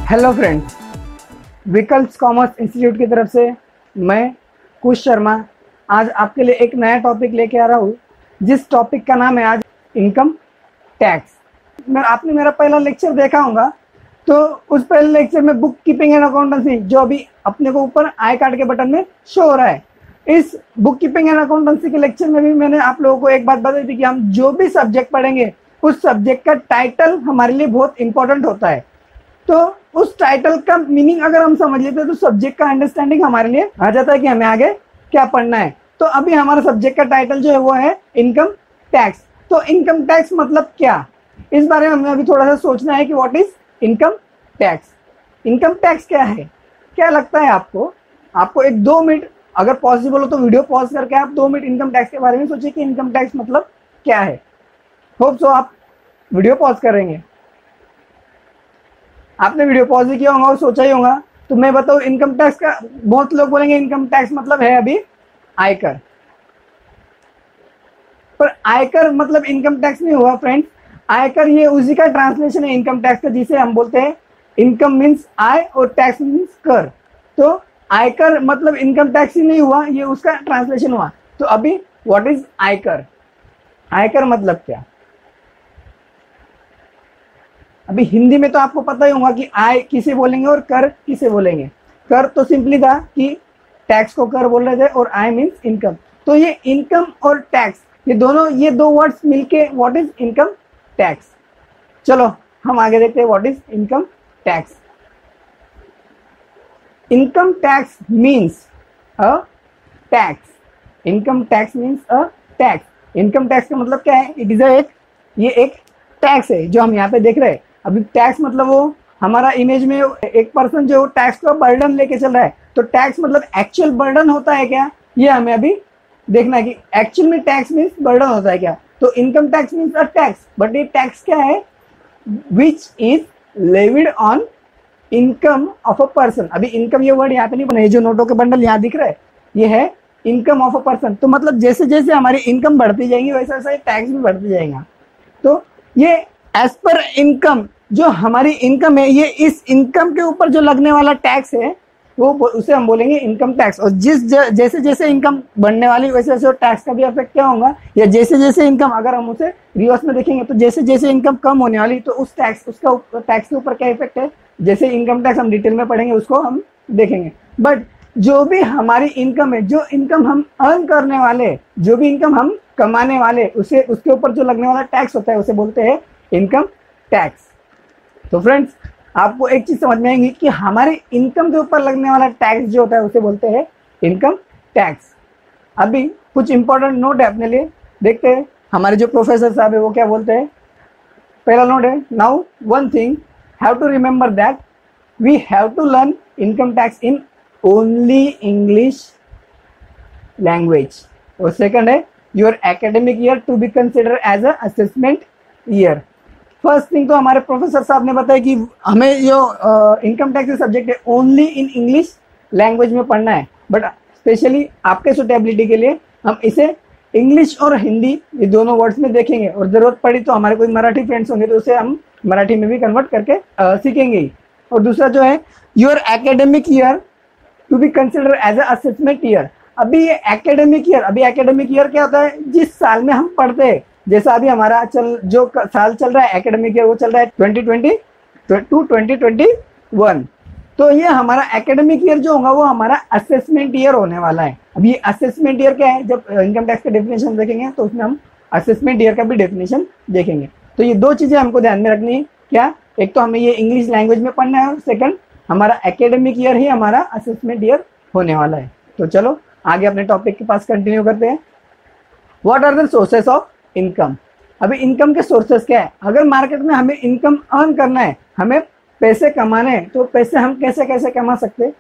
Hello friends, विकल्प commerce institute की तरफ से मैं कुश शर्मा आज आपके लिए एक नया टॉपिक लेके आ रहा हूँ, जिस टॉपिक का नाम है आज इनकम टैक्स। आपने मेरा पहला लेक्चर देखा होगा, तो उस पहले लेक्चर में बुक कीपिंग एंड अकाउंटेंसी जो अभी अपने को ऊपर आई कार्ड के बटन में शो हो रहा है, इस बुक कीपिंग एंड अकाउंटेंसी के लेक्चर में भी मैंने आप लोगों को एक बात बताई थी कि हम जो भी सब्जेक्ट पढ़ेंगे उस सब्जेक्ट का टाइटल हमारे लिए बहुत इंपॉर्टेंट होता है। तो उस टाइटल का मीनिंग अगर हम समझ लेते हैं तो सब्जेक्ट का अंडरस्टैंडिंग हमारे लिए आ जाता है कि हमें आगे क्या पढ़ना है। तो अभी हमारा सब्जेक्ट का टाइटल जो है वो है इनकम टैक्स। तो इनकम टैक्स मतलब क्या, इस बारे में हमें अभी थोड़ा सा सोचना है कि what is income tax. Income tax क्या है, क्या लगता है आपको एक 2 मिनट अगर पॉसिबल हो तो वीडियो पॉज करके आप 2 मिनट इनकम टैक्स के बारे में सोचिए कि इनकम टैक्स मतलब क्या है। होप सो आप वीडियो पॉज करेंगे। आपने वीडियो पॉज ही किया होगा और सोचा ही होगा। तो मैं बताऊं इनकम टैक्स का, बहुत लोग बोलेंगे इनकम टैक्स मतलब है अभी आयकर, पर आयकर मतलब इनकम टैक्स नहीं हुआ फ्रेंड्स। आयकर ये उसी का ट्रांसलेशन है इनकम टैक्स का, जिसे हम बोलते हैं इनकम मीन्स आय और टैक्स मीन्स कर। तो आयकर मतलब इनकम टैक्स ही नहीं हुआ, ये उसका ट्रांसलेशन हुआ। तो अभी व्हाट इज आयकर, आयकर मतलब क्या। अभी हिंदी में तो आपको पता ही होगा कि आय किसे बोलेंगे और कर किसे बोलेंगे। कर तो सिंपली था कि टैक्स को कर बोल रहे थे और आय मीन्स इनकम। तो ये इनकम और टैक्स ये दो वर्ड्स मिलके व्हाट इज इनकम टैक्स। चलो हम आगे देखते हैं what is income tax. Income tax means a tax. Income tax means a tax. Income tax का मतलब क्या है, इट इज ये एक टैक्स है जो हम यहाँ पे देख रहे हैं। अभी टैक्स मतलब वो हमारा इमेज में एक पर्सन जो टैक्स का बर्डन लेके चल रहा है। तो टैक्स मतलब एक्चुअल बर्डन होता है क्या, ये हमें अभी देखना है कि एक्चुअल में टैक्स मीन्स बर्डन होता है क्या। तो income tax means a tax, but ये टैक्स क्या है, which is levied on income of a person. अभी इनकम ये वर्ड यहाँ पे नहीं बना, ये जो नोटों के बंडल यहाँ दिख रहा है ये है इनकम ऑफ अ पर्सन। तो मतलब जैसे जैसे हमारी इनकम बढ़ती जाएगी वैसे वैसे टैक्स भी बढ़ती जाएगा। तो ये एज पर इनकम जो हमारी इनकम है, ये इस इनकम के ऊपर जो लगने वाला टैक्स है वो उसे हम बोलेंगे इनकम टैक्स। और जैसे जैसे इनकम बढ़ने वाली वैसे वैसे टैक्स का भी इफेक्ट क्या होगा, या जैसे जैसे इनकम अगर हम उसे रिवर्स में देखेंगे तो जैसे जैसे इनकम कम होने वाली तो उस उसका टैक्स के ऊपर क्या इफेक्ट है, जैसे इनकम टैक्स हम डिटेल में पढ़ेंगे उसको हम देखेंगे। बट जो भी हमारी इनकम है, जो इनकम हम अर्न करने वाले, जो भी इनकम हम कमाने वाले, उसे उसके ऊपर जो लगने वाला टैक्स होता है उसे बोलते हैं इनकम टैक्स। तो फ्रेंड्स आपको एक चीज समझ में आएगी कि हमारे इनकम के ऊपर लगने वाला टैक्स जो होता है उसे बोलते हैं इनकम टैक्स। अभी कुछ इंपॉर्टेंट नोट है अपने लिए, देखते हैं हमारे जो प्रोफेसर साहब है वो क्या बोलते हैं। पहला नोट है, now one thing have to remember that we have to learn income tax in only English language. और सेकंड है, your academic year to be consider as a assessment year. First thing तो हमारे professor साहब ने बताया कि हमें जो इनकम टैक्स सब्जेक्ट है ओनली इन इंग्लिश लैंग्वेज में पढ़ना है, बट स्पेशली आपके सुटेबिलिटी के लिए हम इसे इंग्लिश और हिंदी ये दोनों वर्ड्स में देखेंगे, और जरूरत पड़ी तो हमारे कोई मराठी फ्रेंड्स होंगे तो उसे हम मराठी में भी कन्वर्ट करके सीखेंगे। और दूसरा जो है, your academic year to be consider as a assessment year. अभी ये एकेडमिक ईयर क्या होता है, जिस साल में हम पढ़ते हैं। जैसा अभी हमारा जो साल चल रहा है एकेडमिक ईयर वो चल रहा है 2020 टू 2021। तो ये हमारा एकेडमिक ईयर जो होगा वो हमारा असेसमेंट ईयर होने वाला है। अब ये असेसमेंट ईयर क्या है, जब इनकम टैक्स का डेफिनेशन देखेंगे तो उसमें हम असेसमेंट ईयर का भी डेफिनेशन देखेंगे। तो ये दो चीजें हमको ध्यान में रखनी है, क्या, एक तो हमें ये इंग्लिश लैंग्वेज में पढ़ना है और सेकंड हमारा एकेडमिक ईयर ही हमारा असेसमेंट ईयर होने वाला है। तो चलो आगे अपने टॉपिक के पास कंटिन्यू करते हैं। What are the sources of income. अभी इनकम के सोर्सेस क्या है, अगर मार्केट में हमें इनकम अर्न करना है, हमें पैसे कमाने हैं, तो पैसे हम कैसे कैसे कमा सकते हैं।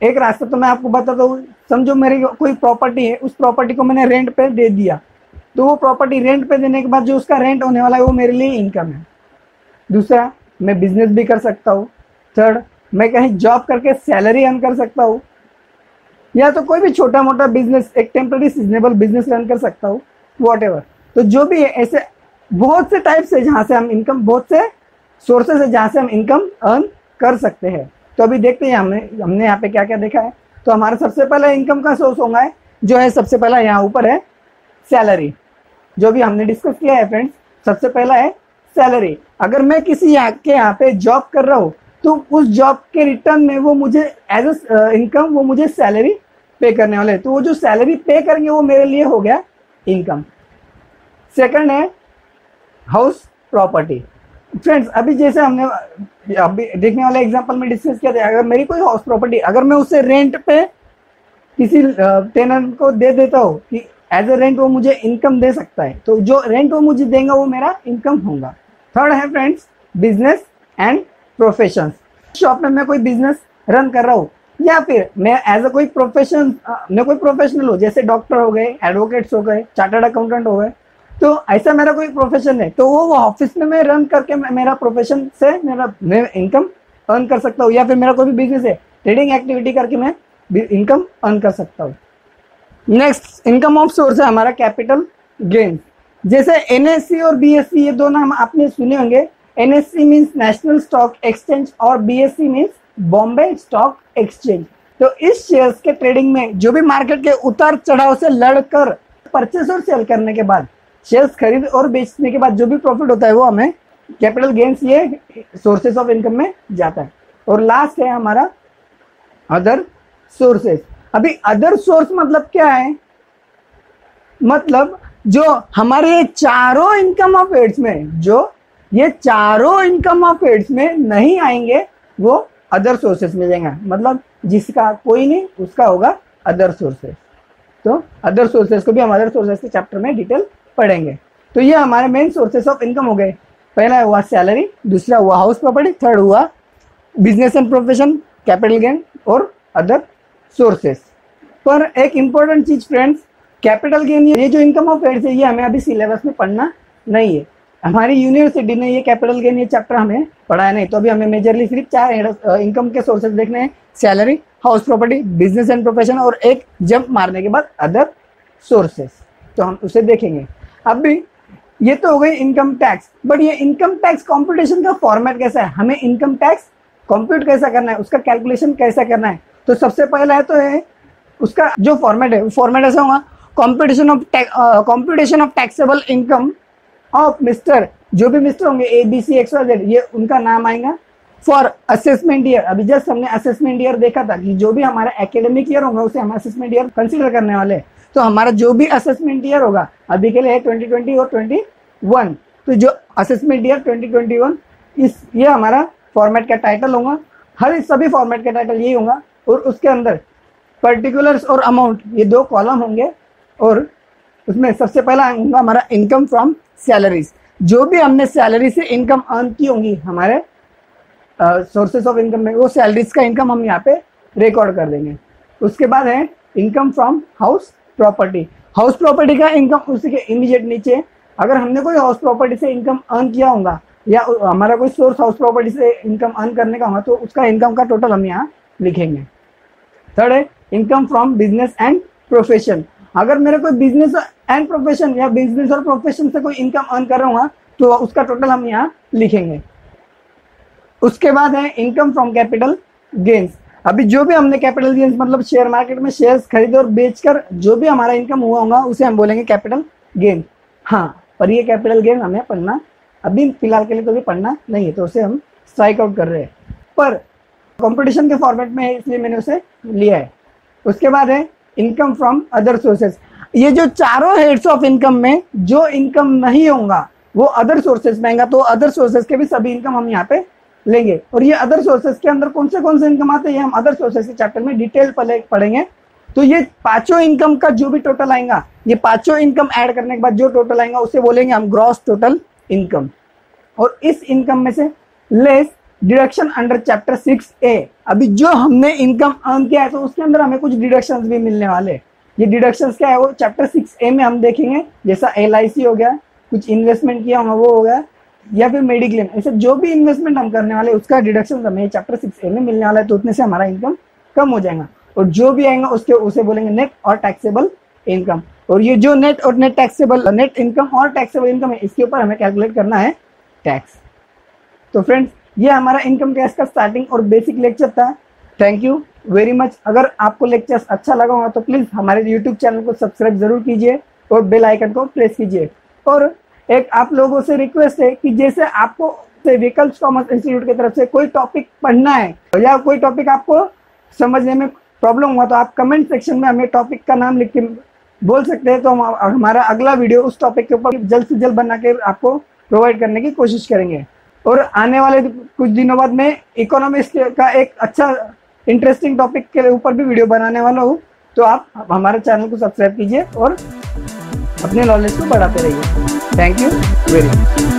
एक रास्ता तो मैं आपको बताता हूँ। समझो मेरी कोई प्रॉपर्टी है, उस प्रॉपर्टी को मैंने रेंट पे दे दिया, तो वो प्रॉपर्टी रेंट पे देने के बाद जो उसका रेंट होने वाला है वो मेरे लिए इनकम है। दूसरा, मैं बिजनेस भी कर सकता हूँ। थर्ड, मैं कहीं जॉब करके सैलरी अर्न कर सकता हूँ, या तो कोई भी छोटा मोटा बिजनेस, एक टेम्पररी सीजनेबल बिजनेस रन कर सकता हूँ, वॉट एवर। तो जो भी है, ऐसे बहुत से टाइप्स है जहाँ से हम इनकम बहुत से सोर्सेस है जहाँ से हम इनकम अर्न कर सकते हैं। तो अभी देखते हैं हमने यहाँ पे क्या क्या देखा है। तो हमारा सबसे पहला इनकम का सोर्स होगा जो है, सबसे पहला यहाँ ऊपर है सैलरी, जो भी हमने डिस्कस किया है फ्रेंड्स। सबसे पहला है सैलरी। अगर मैं किसी यहाँ पे जॉब कर रहा हूँ तो उस जॉब के रिटर्न में वो मुझे एज इनकम वो मुझे सैलरी पे करने वाले, तो वो जो सैलरी पे करेंगे वो मेरे लिए हो गया इनकम। सेकंड है हाउस प्रॉपर्टी। फ्रेंड्स अभी जैसे हमने अभी देखने वाले एग्जांपल में डिस्कस किया था, अगर मेरी कोई हाउस प्रॉपर्टी अगर मैं उसे रेंट पे किसी टेनेंट को दे देता हूँ कि एज ए रेंट वो मुझे इनकम दे सकता है, तो जो रेंट वो मुझे देगा वो मेरा इनकम होगा। थर्ड है friends business and profession. Shop में मैं कोई बिजनेस रन कर रहा हूँ या फिर मैं एज ए कोई प्रोफेशनल हूँ, जैसे डॉक्टर हो गए, एडवोकेट्स हो गए, चार्टर्ड अकाउंटेंट हो गए, तो ऐसा मेरा कोई प्रोफेशन है तो वो ऑफिस में मैं रन करके मेरा प्रोफेशन से मैं इनकम अर्न कर सकता हूँ। या फिर मेरा कोई भी बिजनेस है, ट्रेडिंग एक्टिविटी करके मैं इनकम अर्न कर सकता हूँ। नेक्स्ट इनकम ऑफ सोर्स है हमारा कैपिटल गेन। जैसे एनएससी और बीएससी, ये दोनों हम आपने सुने होंगे। NSC means national stock exchange और BSC means Bombay stock exchange. तो इस शेयर्स के ट्रेडिंग में जो भी मार्केट के उतार चढ़ाव से लड़कर परचेस और सेल करने के बाद, शेयर्स खरीद और बेचने के बाद जो भी प्रॉफिट होता है वो हमें कैपिटल गेन्स, ये सोर्सेस ऑफ इनकम में जाता है। और लास्ट है हमारा अदर सोर्सेस। अभी अदर सोर्स मतलब क्या है, मतलब जो हमारे ये चारों इनकम ऑफ एड्स में, जो ये चारों इनकम ऑफ एड्स में नहीं आएंगे वो अदर सोर्सेस में जाएंगे। मतलब जिसका कोई नहीं उसका होगा अदर सोर्सेस। तो अदर सोर्सेस को भी हम अदर सोर्सेस के चैप्टर में डिटेल पढ़ेंगे। तो ये हमारे मेन सोर्सेस ऑफ इनकम हो गए। पहला हुआ सैलरी, दूसरा हुआ हाउस प्रॉपर्टी, थर्ड हुआ business and profession, capital gain और अदर सोर्सेस। पर एक इंपॉर्टेंट चीज फ्रेंड्स, कैपिटल गेन ये जो इनकम ऑफ एड्स है ये हमें अभी सिलेबस में पढ़ना नहीं है। हमारी यूनिवर्सिटी ने ये कैपिटल गेन ये चैप्टर हमें पढ़ाया नहीं। तो अभी हमें मेजरली सिर्फ 4 इनकम के सोर्सेज देखने हैं, salary, house property, business and profession और एक जंप मारने के बाद अदर सोर्सेस। तो हम उसे देखेंगे। अभी ये तो हो गई इनकम टैक्स, बट ये इनकम टैक्स कॉम्पिटिशन का फॉर्मेट कैसा है, हमें इनकम टैक्स कंप्यूट कैसा करना है, उसका कैलकुलेशन कैसा करना है। तो सबसे पहला है तो है उसका जो फॉर्मेट है, वो फॉर्मेट ऐसा होगा, competition of taxable income of mister, जो भी मिस्टर होंगे ABC XYZ, ये उनका नाम आएगा फॉर असेसमेंट ईयर। अभी जस्ट हमने असेसमेंट ईयर देखा था कि जो भी हमारा एकेडमिक ईयर होगा उसे हम असेसमेंट ईयर कंसीडर करने वाले। तो हमारा जो भी असेसमेंट ईयर होगा अभी के लिए है 2020 और 21, तो जो असेसमेंट ईयर 2021 ये हमारा फॉर्मेट का टाइटल होगा। हर सभी फॉर्मेट का टाइटल यही होगा और उसके अंदर पर्टिकुलर्स और अमाउंट ये 2 कॉलम होंगे और उसमें सबसे पहला होगा हमारा इनकम फ्रॉम सैलरीज। जो भी हमने सैलरी से इनकम अर्न की होंगी हमारे सोर्सेस ऑफ इनकम में, वो सैलरीज का इनकम हम यहाँ पे रिकॉर्ड कर देंगे। उसके बाद है income from house property. House property का इनकम उसी के इमीडिएट नीचे, अगर हमने कोई हाउस प्रॉपर्टी से इनकम अर्न किया होगा या हमारा कोई सोर्स हाउस प्रॉपर्टी से इनकम अर्न करने का होगा तो उसका इनकम का टोटल हम यहाँ लिखेंगे। थर्ड है income from business and profession. अगर मेरे कोई बिजनेस एंड प्रोफेशन या बिजनेस और प्रोफेशन से कोई इनकम अर्न कर रहा हूँ तो उसका टोटल हम यहाँ लिखेंगे। उसके बाद है इनकम फ्रॉम कैपिटल गेन्स। अभी जो भी हमने कैपिटल गेन्स मतलब शेयर मार्केट में शेयर्स खरीदे और बेचकर जो भी हमारा इनकम हुआ होगा उसे हम बोलेंगे कैपिटल गेन। हाँ, पर ये कैपिटल गेन हमें पढ़ना अभी फिलहाल के लिए तो भी पढ़ना नहीं है, तो उसे हम स्ट्राइक आउट कर रहे हैं, पर कंपटीशन के फॉर्मेट में है इसलिए मैंने उसे लिया है। उसके बाद है इनकम फ्रॉम अदर सोर्सेस। ये जो चारों हेड्स ऑफ इनकम में जो इनकम नहीं होगा वो अदर सोर्सेस में आएगा, तो अदर सोर्सेस के भी सभी इनकम हम यहाँ पे लेंगे। और ये अदर सोर्सेस के अंदर कौन से इनकम आते हैं हम अदर सोर्सेस के चैप्टर में डिटेल पढ़ेंगे। तो ये पांचों इनकम का जो भी टोटल आएगा, ये पांचों इनकम ऐड करने के बाद जो टोटल आएगा उसे बोलेंगे हम ग्रॉस टोटल इनकम। और इस इनकम में से less deduction under chapter 6A। अभी जो हमने इनकम अर्न किया है तो उसके अंदर हमें कुछ डिडक्शंस भी मिलने वाले। ये डिडक्शंस क्या है वो चैप्टर 6A में हम देखेंगे, जैसा LIC हो गया, कुछ इन्वेस्टमेंट किया होगा वो हो गया, या फिर मेडिक्लेम, ऐसे जो भी इन्वेस्टमेंट हम करने वाले उसका डिडक्शन हमें चैप्टर 6A में मिलने वाला है। तो उतने से हमारा इनकम कम हो जाएगा और जो भी आएगा उसके उसे बोलेंगे नेट और टैक्सेबल इनकम। और ये जो नेट और नेट इनकम और टैक्सेबल इनकम है इसके ऊपर हमें कैलकुलेट करना है टैक्स। तो फ्रेंड्स, ये हमारा इनकम टैक्स का स्टार्टिंग और बेसिक लेक्चर था। Thank you very much. अगर आपको लेक्चर अच्छा लगा हो तो प्लीज़ हमारे यूट्यूब चैनल को सब्सक्राइब जरूर कीजिए और बेल आइकन को प्रेस कीजिए। और एक आप लोगों से रिक्वेस्ट है कि जैसे आपको व्हीकल्स कॉमर्स इंस्टीट्यूट की तरफ से कोई टॉपिक पढ़ना है या कोई टॉपिक आपको समझने में प्रॉब्लम हुआ तो आप कमेंट सेक्शन में हमें टॉपिक का नाम लिख के बोल सकते हैं, तो हम हमारा अगला वीडियो उस टॉपिक के ऊपर जल्द से जल्द बना के आपको प्रोवाइड करने की कोशिश करेंगे। और आने वाले कुछ दिनों बाद मैं इकोनॉमिक्स का एक अच्छा इंटरेस्टिंग टॉपिक के ऊपर भी वीडियो बनाने वाला हूँ, तो आप हमारे चैनल को सब्सक्राइब कीजिए और अपने नॉलेज को बढ़ाते रहिए। Thank you very much.